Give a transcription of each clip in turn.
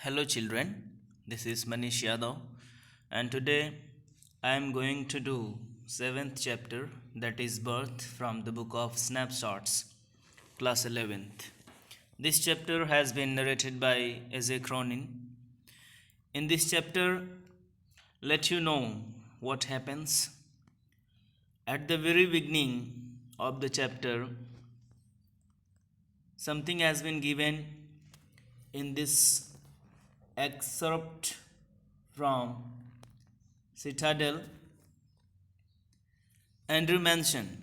Hello children, this is Manish Yadav and today I am going to do 7th chapter, that is birth, from the book of Snapshots, class 11th. This chapter has been narrated by Eze Cronin. In this chapter, let you know what happens. At the very beginning of the chapter, something has been given in this excerpt from Citadel. Andrew Mansion,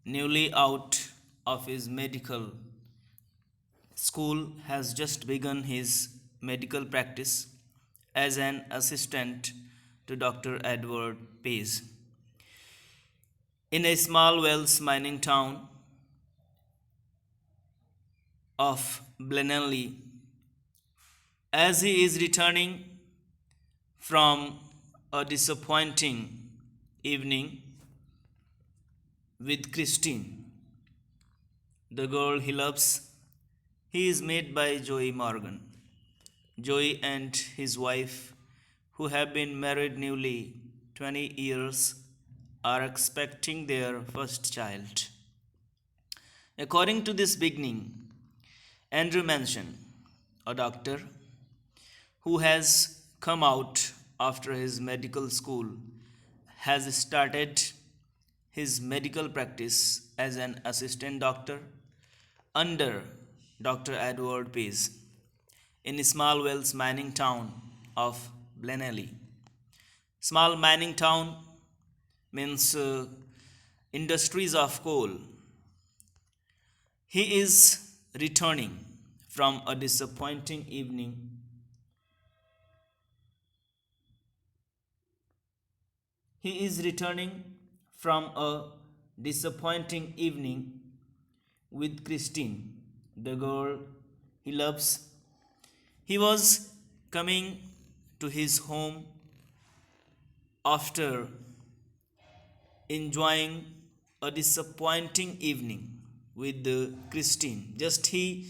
newly out of his medical school, has just begun his medical practice as an assistant to Dr. Edward Pace in a small Welsh mining town of Blenheim. As he is returning from a disappointing evening with Christine, the girl he loves, he is met by Joey Morgan. Joey and his wife, who have been married nearly 20 years, are expecting their first child. According to this beginning, Andrew Mansion, a doctor who has come out after his medical school, has started his medical practice as an assistant doctor under Dr. Edward Pace in a small Welsh mining town of Blenheim. Small mining town means industries of coal. He is returning from a disappointing evening. He is returning from a disappointing evening with Christine, the girl he loves. He was coming to his home after enjoying a disappointing evening with Christine. Just he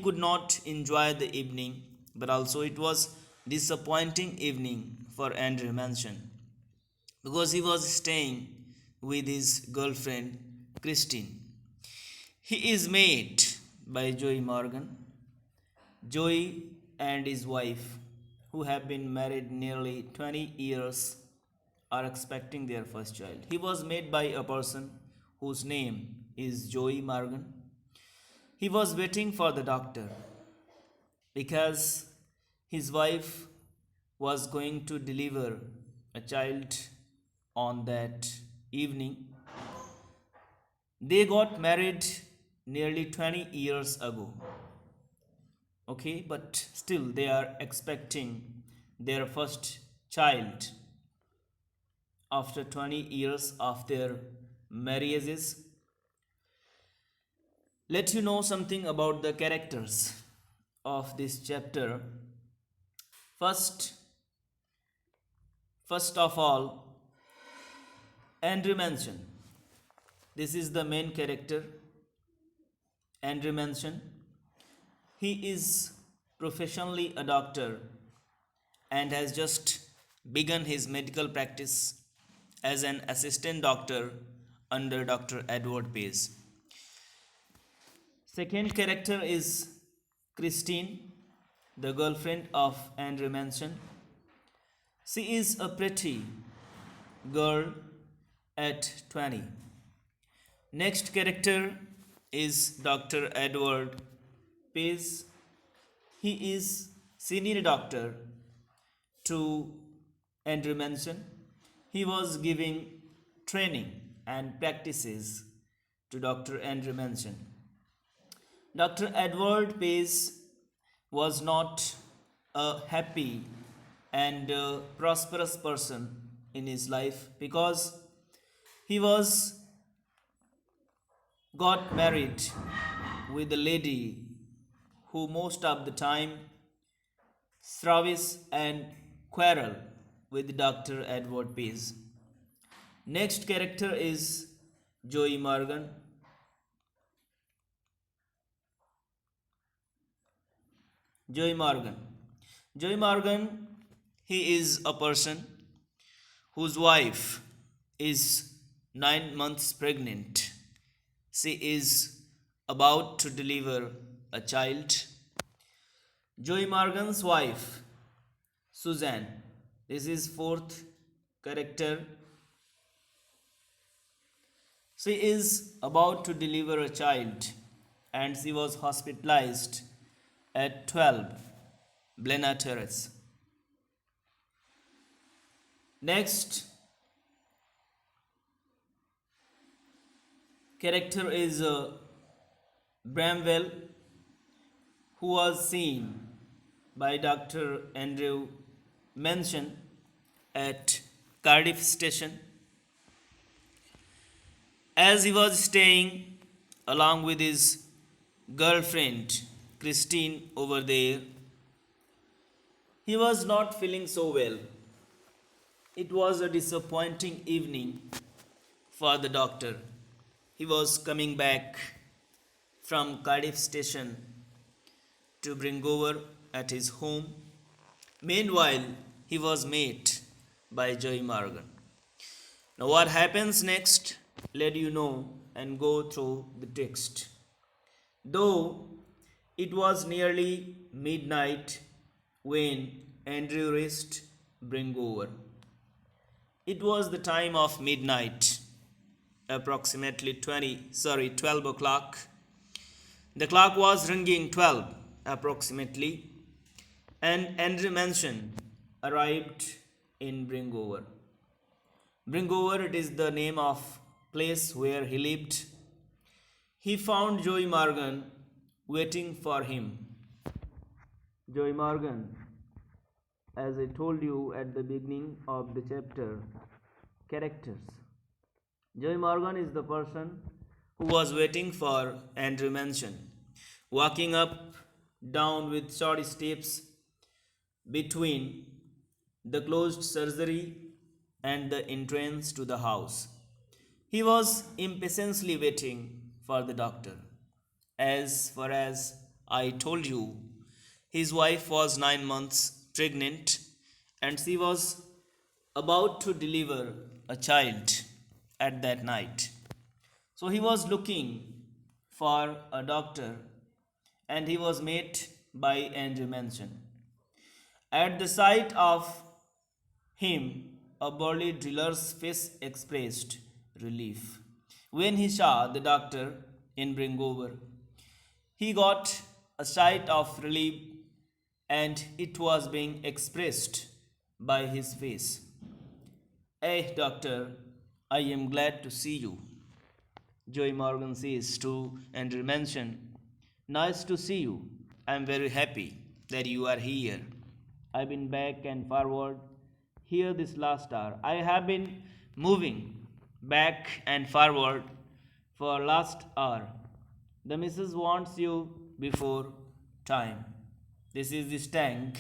could not enjoy the evening, but also it was disappointing evening for Andrew Mansion because he was staying with his girlfriend Christine. He is met by Joey Morgan. Joey and his wife, who have been married nearly 20 years, are expecting their first child. He was met by a person whose name is Joey Morgan. He was waiting for the doctor because his wife was going to deliver a child on that evening. They got married nearly 20 years ago. Okay, but still they are expecting their first child after 20 years of their marriages. Let you know something about the characters of this chapter. First, first of all, Andrew Mansion. This is the main character, Andrew Mansion. He is professionally a doctor and has just begun his medical practice as an assistant doctor under Dr. Edward Pace. Second character is Christine, the girlfriend of Andrew Mansion. She is a pretty girl at 20. Next character is Dr. Edward Pace. He is senior doctor to Andrew Mansion. He was giving training and practices to Dr. Andrew Mansion. Dr. Edward Pace was not a happy and prosperous person in his life because he was got married with a lady who most of the time strives and quarrel with Dr. Edward Pace. Next character is Joey Morgan. Joey Morgan. Joey Morgan, he is a person whose wife is 9 months pregnant. She is about to deliver a child. Joey Morgan's wife, Suzanne, this is fourth character. She is about to deliver a child and she was hospitalized at 12 Blena Terrace. Next character is Bramwell, who was seen by Dr. Andrew Manson at Cardiff Station. As he was staying along with his girlfriend Christine over there, he was not feeling so well. It was a disappointing evening for the doctor. He was coming back from Cardiff Station to bring over at his home. Meanwhile, he was met by Joey Morgan. Now, what happens next? Let you know and go through the text. Though it was nearly midnight when Andrew reached Bringover. It was the time of midnight, approximately 12 o'clock. The clock was ringing 12 approximately, and Andrew Manson arrived in Bringover. Bringover, it is the name of place where he lived. He found Joey Morgan waiting for him. Joey Morgan, as I told you at the beginning of the chapter, characters. Joey Morgan is the person who was waiting for Andrew Manson, walking up, down with short steps between the closed surgery and the entrance to the house. He was impatiently waiting for the doctor. As far as I told you, his wife was 9 months pregnant and she was about to deliver a child at that night. So he was looking for a doctor and he was met by Andrew Manson. At the sight of him, a burly driller's face expressed relief. When he saw the doctor in Bringover, he got a sight of relief and it was being expressed by his face. "Eh, doctor, I am glad to see you," Joey Morgan says to Andrew Manson. "Nice to see you. I am very happy that you are here. I've been back and forward here this last hour. I have been moving back and forward for last hour. The missus wants you before time." This is the stank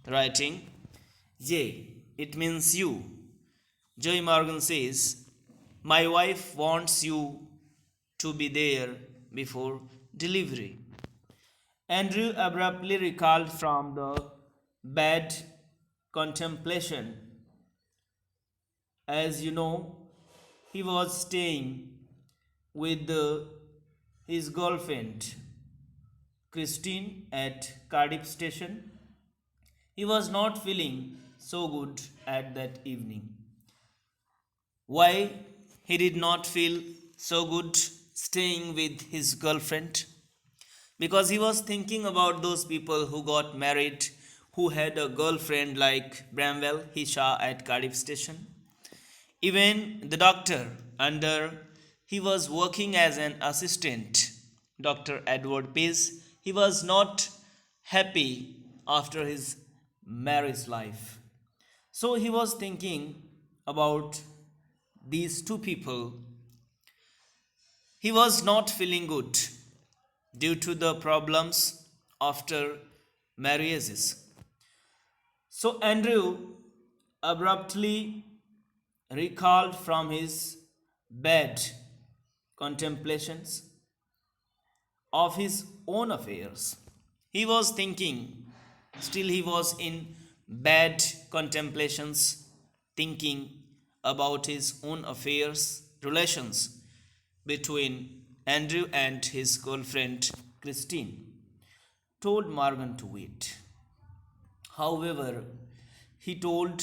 writing. J, it means you. Joey Morgan says, "My wife wants you to be there before delivery." Andrew abruptly recalled from the bad contemplation. As you know, he was staying with his girlfriend Christine at Cardiff Station. He was not feeling so good at that evening. Why he did not feel so good staying with his girlfriend? Because he was thinking about those people who got married, who had a girlfriend like Bramwell he saw at Cardiff Station. Even the doctor under he was working as an assistant, Dr. Edward Pease, he was not happy after his marriage life. So he was thinking about these two people. He was not feeling good due to the problems after marriages. So Andrew abruptly recalled from his bad contemplations of his own affairs. He was thinking Still, he was in bad contemplations, thinking about his own affairs, relations between Andrew and his girlfriend Christine. Told Morgan to wait. However, he told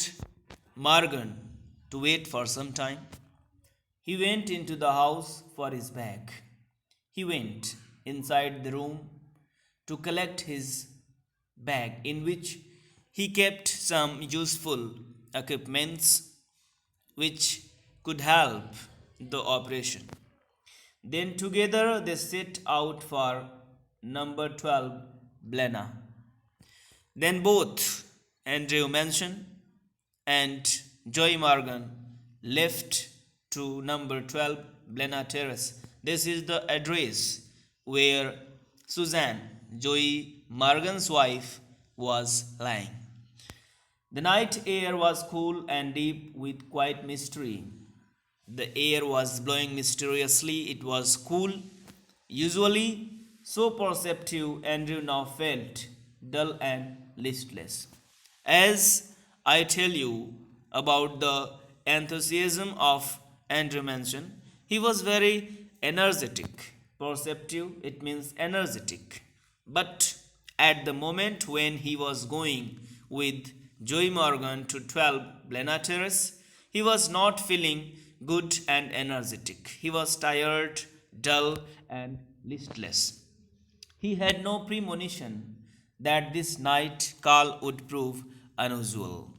Morgan to wait for some time. He went into the house for his bag. He went inside the room to collect his bag, in which he kept some useful equipments which could help the operation. Then together they set out for number 12 Blena. Then both Andrew Mansion and Joy Morgan left to number 12 Blena Terrace. This is the address where Suzanne, Joy Morgan's wife, was lying. The night air was cool and deep with quiet mystery. The air was blowing mysteriously, it was cool. Usually so perceptive, Andrew now felt dull and listless. As I tell you about the enthusiasm of Andrew Manson, he was very energetic. Perceptive, it means energetic. But at the moment when he was going with Joey Morgan to 12 Blena Terrace, he was not feeling good and energetic. He was tired, dull, and listless. He had no premonition that this night call would prove unusual.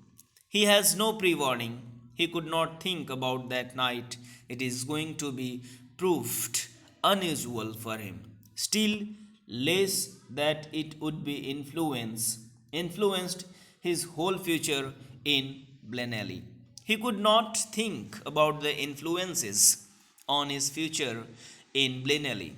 He has no pre warning. He could not think about that night. It is going to be proved unusual for him. Still less that it would be influenced his whole future in Blenheim. He could not think about the influences on his future in Blenheim.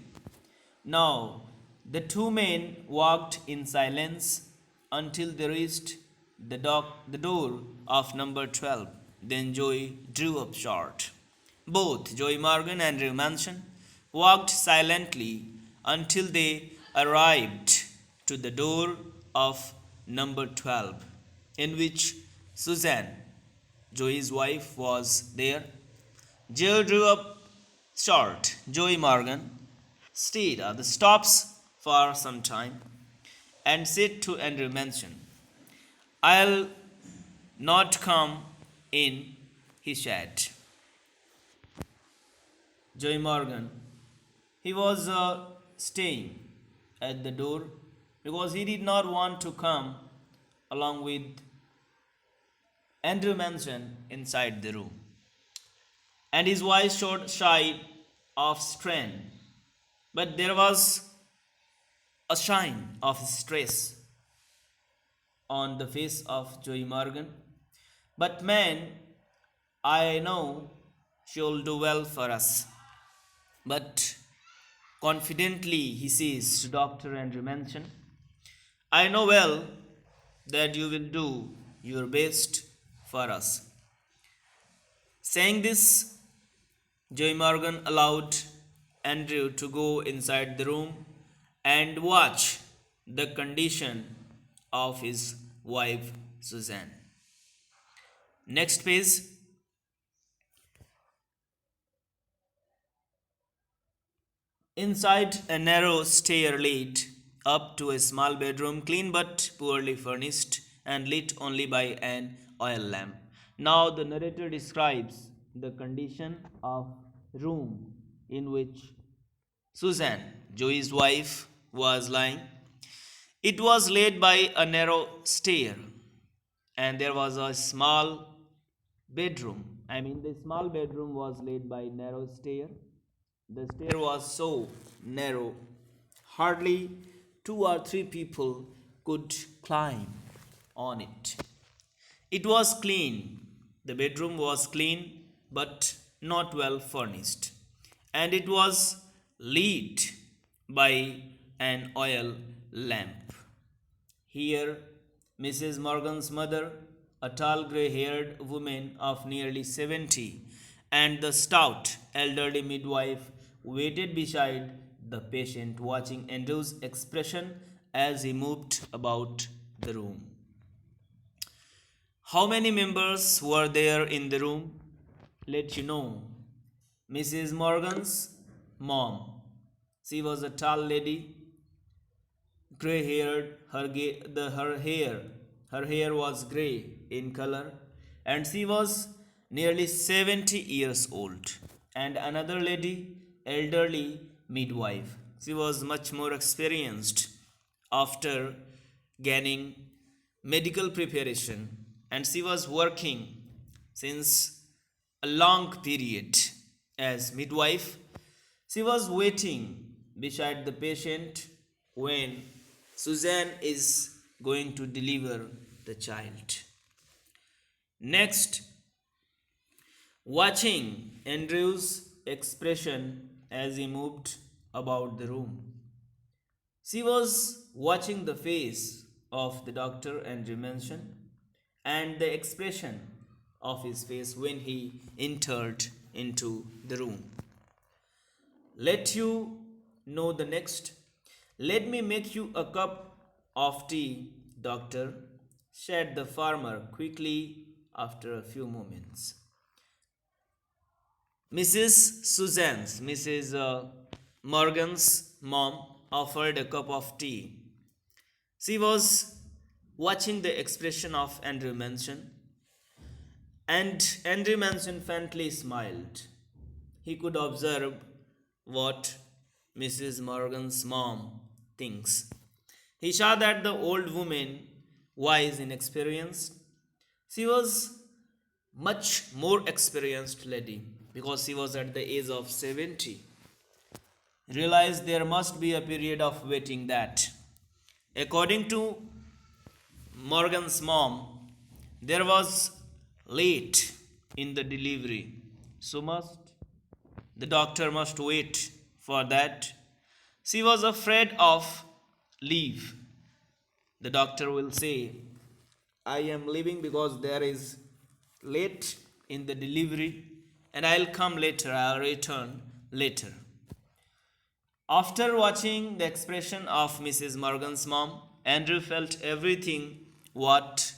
Now, the two men walked in silence until they reached the door of number 12. Then Joey drew up short. Both Joey Morgan and Andrew Manson walked silently until they arrived to the door of number 12, in which Suzanne, Joey's wife, was there. Joe drew up short. Joey Morgan stayed at the stops for some time and said to Andrew Manson, I'll not come in, he said. Joey Morgan, he was staying at the door because he did not want to come along with Andrew Manson inside the room. And his voice showed shy of strain, but there was a shine of stress on the face of Joey Morgan. But man, I know she'll do well for us. But confidently he says to Dr. Andrew Manson, I know well that you will do your best for us. Saying this, Joey Morgan allowed Andrew to go inside the room and watch the condition of his wife Suzanne. Next page. Inside, a narrow stair led up to a small bedroom, clean but poorly furnished and lit only by an oil lamp. Now the narrator describes the condition of room in which Suzanne, Joey's wife, was lying. It was led by a narrow stair, and there was a small bedroom. The small bedroom was led by narrow stair. The stair was so narrow, hardly 2 or 3 people could climb on it. It was clean. The bedroom was clean but not well furnished, and it was lit by an oil lamp. Here, Mrs. Morgan's mother, a tall gray haired woman of nearly 70, and the stout elderly midwife waited beside the patient, watching Andrew's expression as he moved about the room. How many members were there in the room? Let you know. Mrs. Morgan's mom. She was a tall lady, gray-haired. Her hair was gray in color, and she was nearly 70 years old. And another lady, elderly midwife. She was much more experienced after gaining medical preparation, and she was working since a long period as midwife. She was waiting beside the patient when Suzanne is going to deliver the child. Next, watching Andrew's expression as he moved about the room. She was watching the face of the doctor, Andrew mentioned, and the expression of his face when he entered into the room. Let you know the next. Let me make you a cup of tea, doctor, said the farmer quickly after a few moments. Mrs. Morgan's mom offered a cup of tea. She was watching the expression of Andrew Manson, and Andrew Manson faintly smiled. He could observe what Mrs. Morgan's mom thinks. He saw that the old woman, wise and experienced, she was much more experienced lady because she was at the age of 70. Realized there must be a period of waiting that, according to Morgan's mom, there was late in the delivery. So the doctor must wait for that. She was afraid of leave. The doctor will say, I am leaving because there is late in the delivery and I'll come later, I'll return later. After watching the expression of Mrs. Morgan's mom, Andrew felt everything what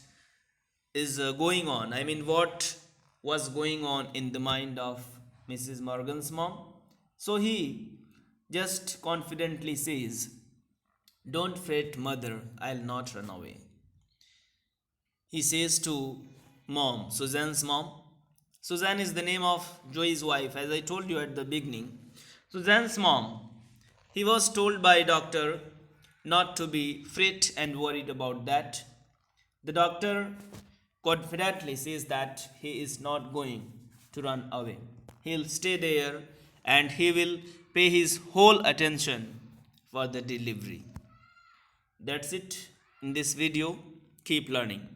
what was going on in the mind of Mrs. Morgan's mom. So he just confidently says, don't fret, mother, I'll not run away. He says to mom, Suzanne's mom. Suzanne is the name of Joey's wife, as I told you at the beginning. Suzanne's mom. He was told by doctor not to be fret and worried about that. The doctor confidently says that he is not going to run away. He'll stay there and he will pay his whole attention for the delivery. That's it in this video. Keep learning.